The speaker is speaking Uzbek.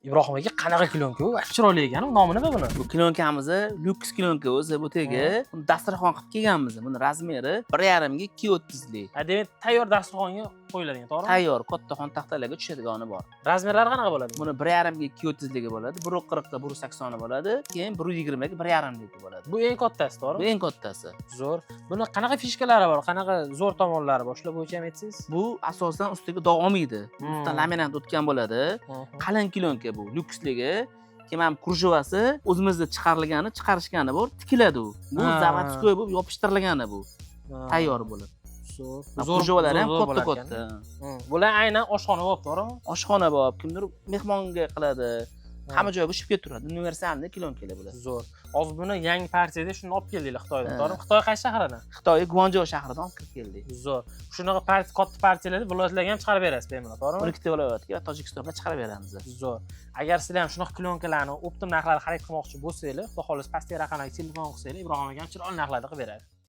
Ibrohim aka qanaqa klonka u? Chiroyli ekan, nomi nima buni? Bu klonkamiz lyuks klonka o'zi bu tegi. Buni dasturxon qilib kelganmiz. Buni razmeri 1,5 ga 2.30 lik. Demak, tayyor dasturxonga qo'yiladigan, to'g'rimi? Tayyor kattaxon taxtalarga tushadigani bor. Razmerlari qanaqa bo'ladi? Buni 1,5 ga 2.30 ligi bo'ladi. 1.40 ga 1.80 bo'ladi. Keyin 1.20 ga 1,5 ligi bo'ladi. Bu eng kattasi, Bu to'g'rimi? eng kattasi. Zo'r. Buni qanaqa fishkalari bor? Qanaqa zo'r tomonlari bor? Shular bo'yicha ham aytsangiz? Bu asosan ustiga dog' olmaydi. Ustidan laminat o'tgan bo'ladi. Qalin klonka bu, lyuksligi. Keyin ham kurjuvasi o'zimizda chiqarishgani bor, tikiladi u. Bu zavodskoy bo'lib yopishtirilgani bu. Tayyor bo'lib. Zo'r. Kurjuvalari ham katta-katta. Bular aynan oshxona bo'lib, to'g'rimi? Oshxona bo'lib, kimdir mehmonga qiladi. Hamma joyga tushib turadi. Universalni klonkalar bular. Zo'r. Hozir buni yangi partiyada shuni olib keldinglar Xitoydan, to'g'rimi? Xitoy qaysi shahridan? Xitoy Guanzhou shahridan olib keldik. Zo'r. Shunaqa katta partiyalarni viloyatlarga ham chiqarib berasiz, bemalol, to'g'rimi? 12 ta viloyatga va Tojikistonga chiqarib beramiz. Zo'r. Agar sizlar ham shunaqa klonkalarni optim narxlarda xarid qilmoqchi bo'lsanglar, xudo xohlasa pastki raqamga telefon qilsanglar, Ibrohim aka chiroyli narxlarda qilib beradi.